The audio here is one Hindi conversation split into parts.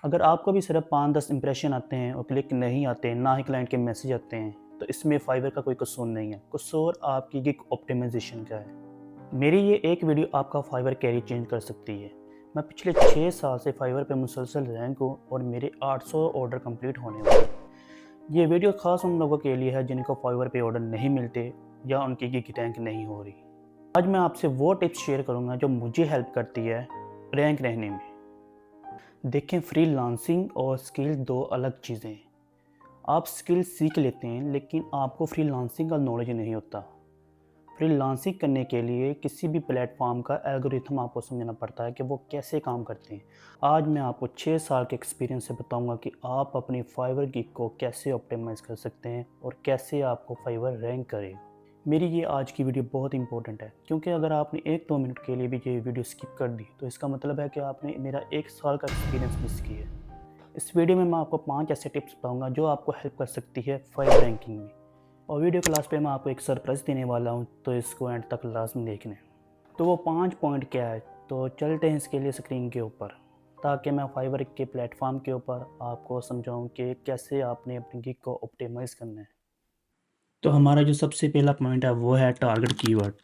अगर आपको भी सिर्फ 5-10 इंप्रेशन आते हैं और क्लिक नहीं आते, ना ही क्लाइंट के मैसेज आते हैं, तो इसमें फाइवर का कोई कसूर नहीं है। कसूर आपकी गिग ऑप्टिमाइजेशन का है। मेरी ये एक वीडियो आपका फाइवर कैरियर चेंज कर सकती है। मैं पिछले 6 साल से फाइवर पे मुसलसल रैंक हूँ और मेरे 800 ऑर्डर कंप्लीट होने वाले हैं। ये वीडियो खास उन लोगों के लिए है जिनको फाइवर पे ऑर्डर नहीं मिलते या उनकी गिग रैंक नहीं हो रही। आज मैं आपसे वो टिप्स शेयर करूँगा जो मुझे हेल्प करती है रैंक रहने में। देखें, फ्रीलांसिंग और स्किल दो अलग चीज़ें हैं। आप स्किल सीख लेते हैं लेकिन आपको फ्रीलांसिंग का नॉलेज नहीं होता। फ्रीलांसिंग करने के लिए किसी भी प्लेटफॉर्म का एल्गोरिथम आपको समझना पड़ता है कि वो कैसे काम करते हैं। आज मैं आपको 6 साल के एक्सपीरियंस से बताऊंगा कि आप अपनी फाइवर गिग को कैसे ऑप्टिमाइज़ कर सकते हैं और कैसे आपको फाइवर रैंक करेगा। मेरी ये आज की वीडियो बहुत इंपॉर्टेंट है क्योंकि अगर आपने 1-2 मिनट के लिए भी ये वीडियो स्किप कर दी तो इसका मतलब है कि आपने मेरा 1 साल का एक्सपीरियंस मिस किया है। इस वीडियो में मैं आपको 5 ऐसे टिप्स बताऊंगा जो आपको हेल्प कर सकती है फाइवर रैंकिंग में। और वीडियो के लास्ट पे मैं आपको एक सरप्राइज़ देने वाला हूँ, तो इसको एंड तक लाजमी देखना है। तो वो 5 पॉइंट क्या है, तो चलते हैं इसके लिए स्क्रीन के ऊपर, ताकि मैं फाइवर के प्लेटफॉर्म के ऊपर आपको समझाऊँ कि कैसे आपने अपनी गिग को ऑप्टिमाइज़ करना है। तो हमारा जो सबसे पहला पॉइंट है वो है टारगेट कीवर्ड।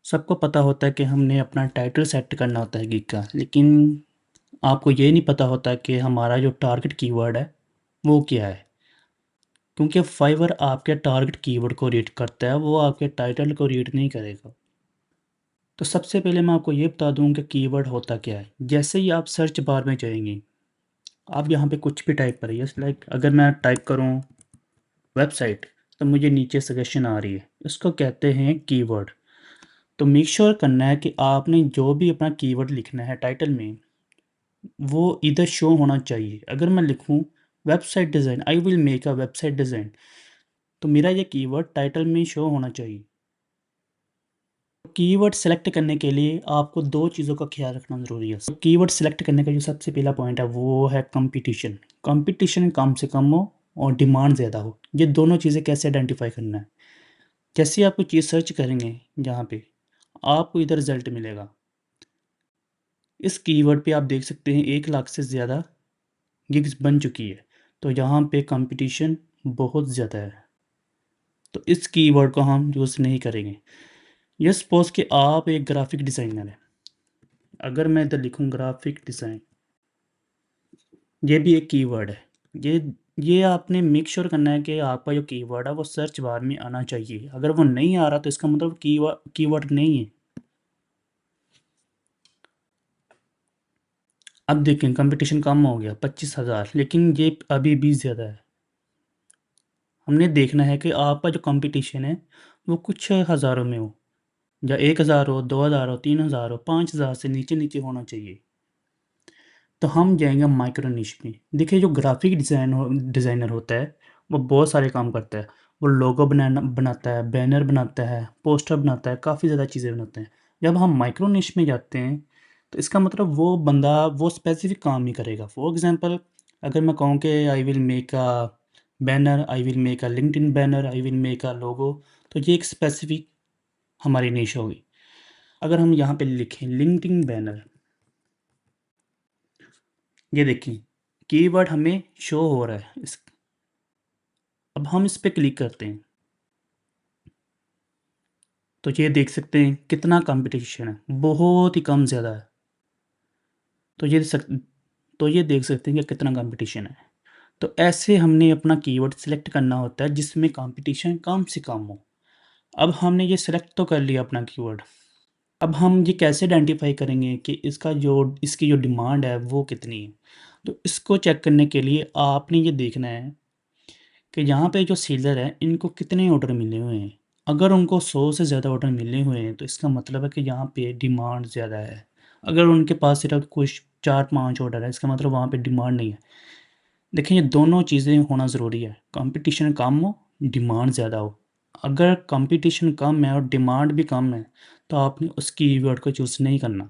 सबको पता होता है कि हमने अपना टाइटल सेट करना होता है गिग का, लेकिन आपको ये नहीं पता होता कि हमारा जो टारगेट कीवर्ड है वो क्या है। क्योंकि फाइवर आपके टारगेट कीवर्ड को रीड करता है, वो आपके टाइटल को रीड नहीं करेगा। तो सबसे पहले मैं आपको ये बता दूं कि कीवर्ड होता क्या है। जैसे ही आप सर्च बार में जाएंगे, आप यहाँ पे कुछ भी टाइप करिए। लाइक अगर मैं टाइप करूँ वेबसाइट, तो मुझे नीचे सजेशन आ रही है, इसको कहते हैं कीवर्ड। तो मेक श्योर करना है कि आपने जो भी अपना कीवर्ड लिखना है टाइटल में, वो इधर शो होना चाहिए। अगर मैं लिखूँ website design, I will make a website design, तो मेरा ये कीवर्ड टाइटल में शो होना चाहिए। कीवर्ड सेलेक्ट करने के लिए आपको 2 चीज़ों का ख्याल रखना ज़रूरी है। कीवर्ड सेलेक्ट करने का जो सबसे पहला पॉइंट है वो है कंपटीशन। कंपटीशन कम से कम हो और डिमांड ज़्यादा हो। ये दोनों चीज़ें कैसे आइडेंटिफाई करना है। जैसे आप कोई चीज़ सर्च करेंगे जहाँ पे, आपको इधर रिज़ल्ट मिलेगा। इस कीवर्ड पे आप देख सकते हैं 1 लाख से ज़्यादा गिग्स बन चुकी है। तो यहाँ पे कंपटीशन बहुत ज़्यादा है। तो इस कीवर्ड को हम यूज़ नहीं करेंगे। ये सपोज़ कि आप एक ग्राफ़िक डिज़ाइनर हैं। अगर मैं इधर लिखूँ ग्राफ़िक डिज़ाइन, ये भी एक कीवर्ड है। ये आपने मेक श्योर करना है कि आपका जो कीवर्ड है वो सर्च बार में आना चाहिए। अगर वो नहीं आ रहा तो इसका मतलब कीवर्ड नहीं है। अब देखें कंपटीशन कम हो गया 25,000, लेकिन ये अभी भी ज़्यादा है। हमने देखना है कि आपका जो कंपटीशन है वो कुछ हज़ारों में हो, या 1,000 हो, 2,000 हो, 3,000 हो, 5,000 से नीचे होना चाहिए। तो हम जाएंगे माइक्रो निश में। देखिए, जो ग्राफिक डिज़ाइनर होता है वो बहुत सारे काम करता है। वो लोगो बनाता है, बैनर बनाता है, पोस्टर बनाता है, काफ़ी ज़्यादा चीज़ें बनाते हैं। जब हम माइक्रो निश में जाते हैं तो इसका मतलब वो बंदा वो स्पेसिफिक काम ही करेगा। फॉर एग्जांपल, अगर मैं कहूँ कि I will make a banner, I will make a LinkedIn banner, I will make a logo, तो ये एक स्पेसिफिक हमारी निश होगी। अगर हम यहाँ पे लिखें लिंक्डइन बैनर, ये देखिए कीवर्ड हमें शो हो रहा है। अब हम इस पे क्लिक करते हैं तो ये देख सकते हैं कितना कंपटीशन है, बहुत ही कम ज़्यादा है। तो ये देख सकते हैं कि कितना कंपटीशन है। तो ऐसे हमने अपना कीवर्ड सिलेक्ट करना होता है जिसमें कंपटीशन कम से कम हो। अब हमने ये सिलेक्ट तो कर लिया अपना कीवर्ड। अब हम ये कैसे आइडेंटिफाई करेंगे कि इसकी जो डिमांड है वो कितनी है। तो इसको चेक करने के लिए आपने ये देखना है कि यहाँ पे जो सेलर है इनको कितने ऑर्डर मिले हुए हैं। अगर उनको 100 से ज़्यादा ऑर्डर मिले हुए हैं तो इसका मतलब है कि यहाँ पे डिमांड ज़्यादा है। अगर उनके पास सिर्फ कुछ 4-5 ऑर्डर है, इसका मतलब वहाँ पे डिमांड नहीं है। देखिए, ये दोनों चीज़ें होना ज़रूरी है। कंपटीशन कम हो, डिमांड ज़्यादा हो। अगर कंपटीशन कम है और डिमांड भी कम है तो आपने उस कीवर्ड को चूज़ नहीं करना।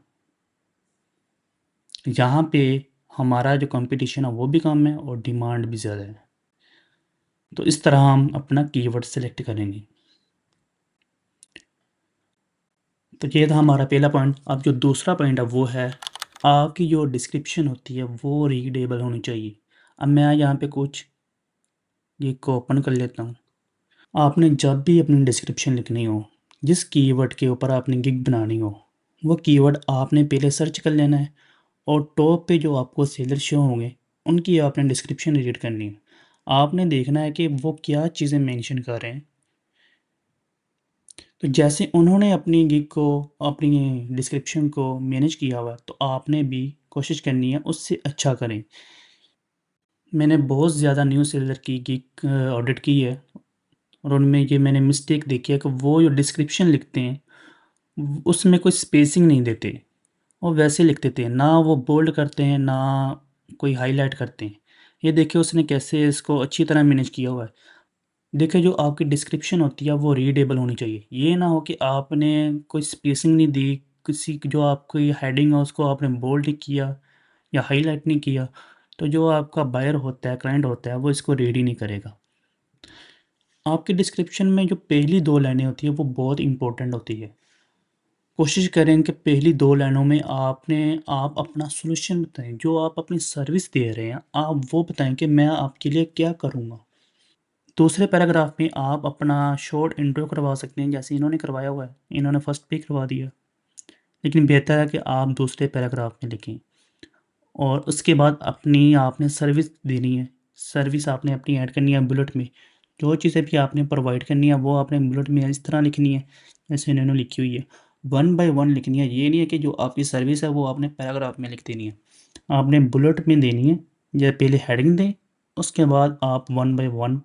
यहाँ पे हमारा जो कंपटीशन है वो भी कम है और डिमांड भी ज़्यादा है। तो इस तरह हम अपना कीवर्ड सेलेक्ट करेंगे। तो ये था हमारा पहला पॉइंट। अब जो दूसरा पॉइंट है वो है आपकी जो डिस्क्रिप्शन होती है वो रीडेबल होनी चाहिए। अब मैं यहाँ पे कुछ ये को ओपन कर लेता हूँ। आपने जब भी अपनी डिस्क्रिप्शन लिखनी हो, जिस कीवर्ड के ऊपर आपने गिग बनानी हो, वो कीवर्ड आपने पहले सर्च कर लेना है और टॉप पे जो आपको सेलर शो होंगे उनकी आपने डिस्क्रिप्शन रीड करनी है। आपने देखना है कि वो क्या चीज़ें मेंशन कर रहे हैं। तो जैसे उन्होंने अपनी गिग को, अपनी डिस्क्रिप्शन को मैनेज किया हुआ है, तो आपने भी कोशिश करनी है उससे अच्छा करें। मैंने बहुत ज़्यादा न्यू सेलर की गिग ऑडिट की है और उनमें ये मैंने मिस्टेक देखी है कि वो जो डिस्क्रिप्शन लिखते हैं उसमें कोई स्पेसिंग नहीं देते और वैसे लिख देते हैं, ना वो बोल्ड करते हैं ना कोई हाईलाइट करते हैं। ये देखिए उसने कैसे इसको अच्छी तरह मैनेज किया हुआ है। देखिए जो आपकी डिस्क्रिप्शन होती है वो रीडेबल होनी चाहिए। ये ना हो कि आपने कोई स्पेसिंग नहीं दी, किसी की जो आपकी हेडिंग है उसको आपने बोल्ड नहीं किया या हाईलाइट नहीं किया, तो जो आपका बायर होता है, क्लाइंट होता है, वो इसको रीड ही नहीं करेगा। आपकी डिस्क्रिप्शन में जो पहली 2 लाइनें होती है वो बहुत इम्पोर्टेंट होती है। कोशिश करें कि पहली 2 लाइनों में आप अपना सॉल्यूशन बताएँ, जो आप अपनी सर्विस दे रहे हैं, आप वो बताएँ कि मैं आपके लिए क्या करूँगा। दूसरे पैराग्राफ में आप अपना शॉर्ट इंट्रो करवा सकते हैं, जैसे इन्होंने करवाया हुआ है। इन्होंने फर्स्ट पे करवा दिया, लेकिन बेहतर है कि आप दूसरे पैराग्राफ में लिखें और उसके बाद अपनी आपने सर्विस देनी है। सर्विस आपने अपनी ऐड करनी है बुलेट में। जो चीज़ें भी आपने प्रोवाइड करनी है वो आपने बुलेट में इस तरह लिखनी है जैसे इन्होंने लिखी हुई है। 1 बाय 1 लिखनी है। ये नहीं है कि जो आपकी सर्विस है वो आपने पैराग्राफ में लिख देनी है। आपने बुलेट में देनी है। या पहले हेडिंग दें, उसके बाद आप 1 बाय 1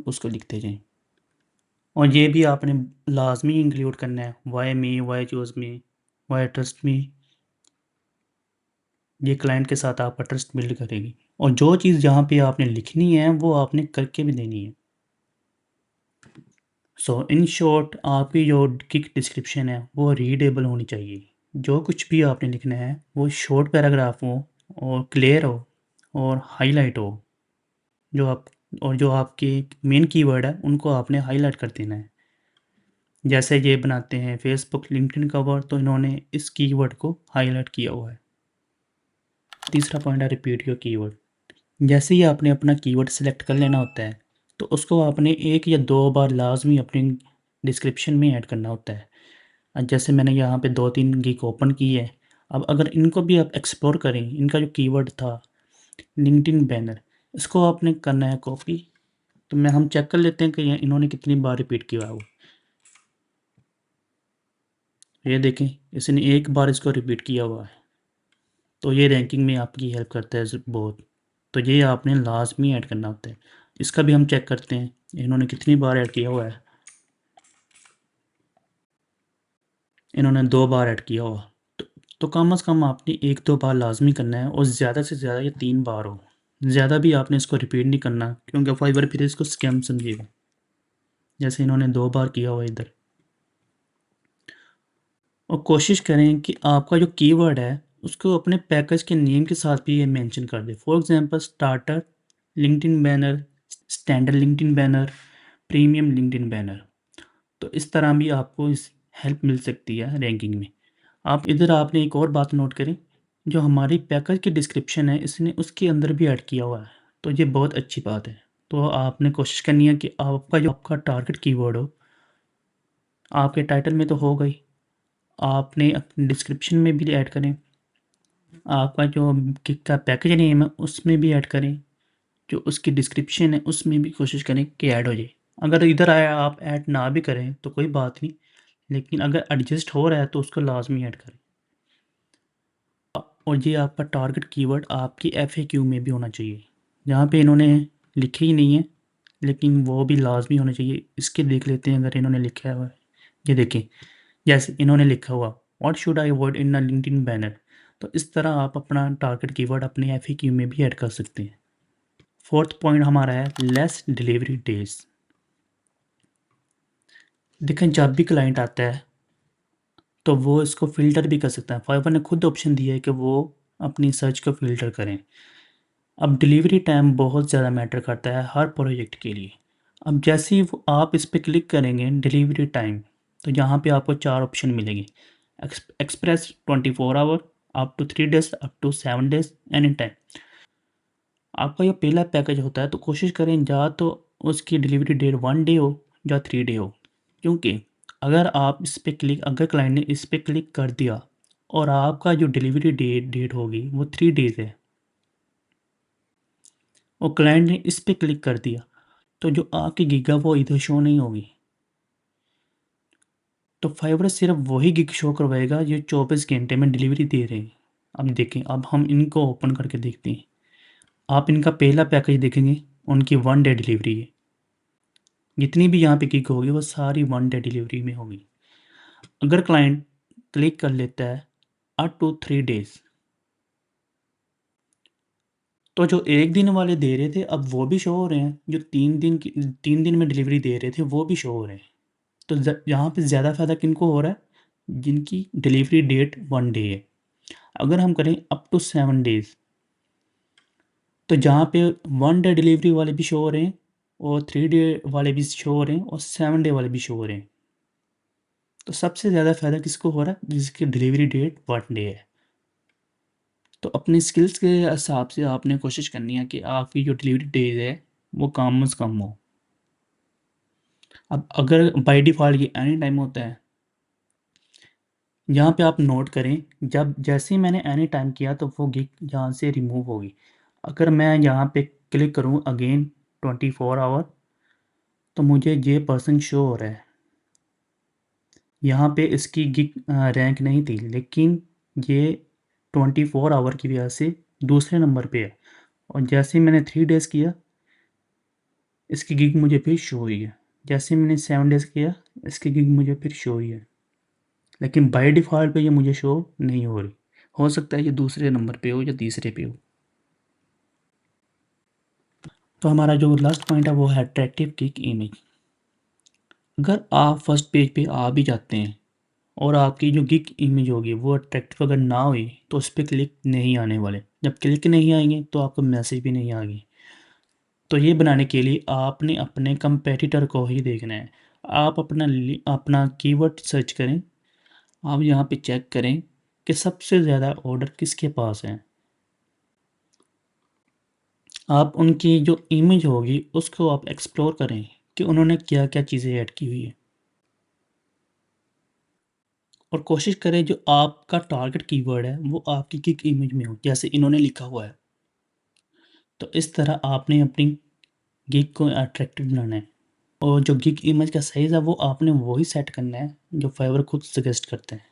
उसको लिखते जाएँ। और ये भी आपने लाज़मी इंक्लूड करना है, why me, why choose me, why trust me. ये क्लाइंट के साथ आपका ट्रस्ट बिल्ड करेगी और जो चीज़ जहाँ पे आपने लिखनी है वो आपने करके भी देनी है। सो इन शॉर्ट आपकी जो गिग डिस्क्रिप्शन है वो रीडेबल होनी चाहिए। जो कुछ भी आपने लिखना है वो शॉर्ट पैराग्राफ हो और क्लियर हो और हाईलाइट हो। जो आप और जो आपके मेन कीवर्ड है उनको आपने हाईलाइट कर देना है। जैसे ये बनाते हैं फेसबुक लिंक्डइन कवर, तो इन्होंने इस कीवर्ड को हाईलाइट किया हुआ है। तीसरा पॉइंट है रिपीट योर कीवर्ड। जैसे ही आपने अपना कीवर्ड सेलेक्ट कर लेना होता है, तो उसको आपने 1 या 2 बार लाज़मी अपनी डिस्क्रिप्शन में ऐड करना होता है। जैसे मैंने यहाँ पे 2-3 गिग ओपन की है। अब अगर इनको भी आप एक्सप्लोर करें, इनका जो कीवर्ड था लिंक्डइन बैनर, इसको आपने करना है कॉपी। तो हम चेक कर लेते हैं कि ये इन्होंने कितनी बार रिपीट किया है वो। ये देखें, इसने 1 बार इसको रिपीट किया हुआ है, तो ये रैंकिंग में आपकी हेल्प करता है बहुत। तो ये आपने लाज़मी ऐड करना होता है। इसका भी हम चेक करते हैं इन्होंने कितनी बार ऐड किया हुआ है। इन्होंने 2 बार ऐड किया हुआ। तो कम से कम आपने 1-2 बार लाज़मी करना है और ज़्यादा से ज़्यादा ये 3 बार हो। ज़्यादा भी आपने इसको रिपीट नहीं करना, क्योंकि फाइवर फिर इसको स्कैम समझेगा। जैसे इन्होंने 2 बार किया हुआ है इधर। और कोशिश करें कि आपका जो कीवर्ड है उसको अपने पैकेज के नेम के साथ भी ये मेंशन कर दें। For example starter LinkedIn banner, standard LinkedIn banner, premium LinkedIn banner. तो इस तरह भी आपको इस हेल्प मिल सकती है रैंकिंग में। आप इधर आपने एक और बात नोट करें, जो हमारी पैकेज की डिस्क्रिप्शन है इसने उसके अंदर भी ऐड किया हुआ है, तो ये बहुत अच्छी बात है। तो आपने कोशिश करनी है कि आपका टारगेट कीवर्ड हो, आपके टाइटल में तो हो गई, आपने अपनी डिस्क्रिप्शन में भी ऐड करें, आपका जो गिग का पैकेज नेम है उसमें भी ऐड करें, जो उसकी डिस्क्रिप्शन है उसमें भी कोशिश करें कि ऐड हो जाए। अगर इधर आया आप ऐड ना भी करें तो कोई बात नहीं, लेकिन अगर एडजस्ट हो रहा है तो उसको लाजमी ऐड करें। और ये आपका टारगेट कीवर्ड आपकी एफएक्यू में भी होना चाहिए। जहाँ पे इन्होंने लिखे ही नहीं है, लेकिन वो भी लाजमी होना चाहिए। इसके देख लेते हैं अगर इन्होंने लिखा हुआ है। ये देखें, जैसे इन्होंने लिखा हुआ what should I avoid in a LinkedIn banner. तो इस तरह आप अपना टारगेट कीवर्ड अपने एफएक्यू में भी ऐड कर सकते हैं। फोर्थ पॉइंट हमारा है लेस डिलीवरी डेज। देखें, जब भी क्लाइंट आता है तो वो इसको फ़िल्टर भी कर सकता है। फाइवर ने खुद ऑप्शन दिया है कि वो अपनी सर्च को फ़िल्टर करें। अब डिलीवरी टाइम बहुत ज़्यादा मैटर करता है हर प्रोजेक्ट के लिए। अब जैसे ही आप इस पे क्लिक करेंगे डिलीवरी टाइम, तो यहाँ पे आपको 4 ऑप्शन मिलेंगे। Express 24 hour, up to 3 days, up to 7 days, any time. आपका ये पहला पैकेज होता है तो कोशिश करें या तो उसकी डिलीवरी डेट 1 डे हो या 3 डे हो, क्योंकि अगर क्लाइंट ने इस पे क्लिक कर दिया और आपका जो डिलीवरी डेट होगी वो 3 डेज है और क्लाइंट ने इस पे क्लिक कर दिया, तो जो आपकी गिग है वो इधर शो नहीं होगी। तो फाइवर सिर्फ वही गिग शो करवाएगा जो 24 घंटे में डिलीवरी दे रहे हैं। अब देखें, अब हम इनको ओपन करके देखते हैं। आप इनका पहला पैकेज देखेंगे, उनकी 1 डे डिलीवरी है। जितनी भी यहाँ पे गिग होगी वो सारी 1 डे डिलीवरी में होगी। अगर क्लाइंट क्लिक कर लेता है अप टू 3 डेज, तो जो 1 दिन वाले दे रहे थे अब वो भी शो हो रहे हैं, जो 3 दिन में डिलीवरी दे रहे थे वो भी शो हो रहे हैं। तो यहाँ पे ज़्यादा फ़ायदा किनको हो रहा है, जिनकी डिलीवरी डेट 1 डे है। अगर हम करें अप टू 7 डेज़, तो जहाँ पे 1 डे डिलीवरी वाले भी शो हो रहे हैं और 3 डे वाले भी शो हो रहे हैं और 7 डे वाले भी शो हो रहे हैं। तो सबसे ज़्यादा फ़ायदा किसको हो रहा है, जिसकी डिलीवरी डेट 1 डे है। तो अपनी स्किल्स के हिसाब से आपने कोशिश करनी है कि आपकी जो डिलीवरी डेज है वो कम से कम हो। अब अगर बाय डिफ़ॉल्ट ये एनी टाइम होता है, यहाँ पे आप नोट करें, जब जैसे ही मैंने एनी टाइम किया तो वो गिग यहाँ से रिमूव होगी। अगर मैं यहाँ पे क्लिक करूँ अगेन 24 आवर, तो मुझे ये पर्सन शो हो रहा है। यहाँ पे इसकी गिग रैंक नहीं थी, लेकिन ये 24 आवर की वजह से दूसरे नंबर पे है। और जैसे ही मैंने 3 डेज़ किया, इसकी गिग मुझे फिर शो हुई है। जैसे मैंने 7 डेज़ किया, इसकी गिग मुझे फिर शो हुई है, लेकिन बाय डिफ़ॉल्ट पे ये मुझे शो नहीं हो रही। हो सकता है ये दूसरे नंबर पे हो या तीसरे पे हो। तो हमारा जो लास्ट पॉइंट है वो है अट्रैक्टिव गिग इमेज। अगर आप फर्स्ट पेज पे आ भी जाते हैं और आपकी जो गिग इमेज होगी वो अट्रैक्टिव अगर ना हुई, तो उस पर क्लिक नहीं आने वाले। जब क्लिक नहीं आएंगे तो आपको मैसेज भी नहीं आएगी। तो ये बनाने के लिए आपने अपने कंपेटिटर को ही देखना है। आप अपना कीवर्ड सर्च करें। आप यहाँ पे चेक करें कि सबसे ज़्यादा ऑर्डर किसके पास है। आप उनकी जो इमेज होगी उसको आप एक्सप्लोर करें कि उन्होंने क्या क्या चीज़ें ऐड की हुई है, और कोशिश करें जो आपका टारगेट कीवर्ड है वो आपकी गिग इमेज में हो, जैसे इन्होंने लिखा हुआ है। तो इस तरह आपने अपनी गिग को अट्रैक्टिव बनाना है। और जो गिग इमेज का साइज़ है वो आपने वही सेट करना है जो फाइवर खुद सजेस्ट करते हैं।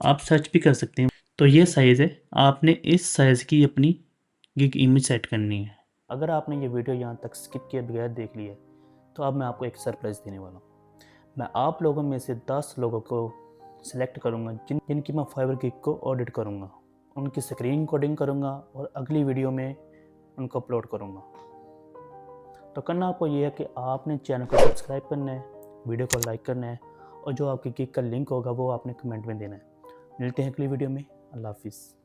आप सर्च भी कर सकते हैं। तो ये साइज़ है, आपने इस साइज़ की अपनी गिग इमेज सेट करनी है। अगर आपने ये वीडियो यहाँ तक स्किप किए बगैर देख ली है, तो अब मैं आपको एक सरप्राइज़ देने वाला हूँ। मैं आप लोगों में से 10 लोगों को सिलेक्ट करूँगा जिनकी मैं फाइवर गिग को ऑडिट करूँगा, उनकी स्क्रीन कोडिंग करूँगा और अगली वीडियो में उनको अपलोड करूँगा। तो करना आपको ये है कि आपने चैनल को सब्सक्राइब करना है, वीडियो को लाइक करना है, और जो आपकी गिग का लिंक होगा वो आपने कमेंट में देना है। मिलते हैं अगली वीडियो में। अल्लाह हाफिज़।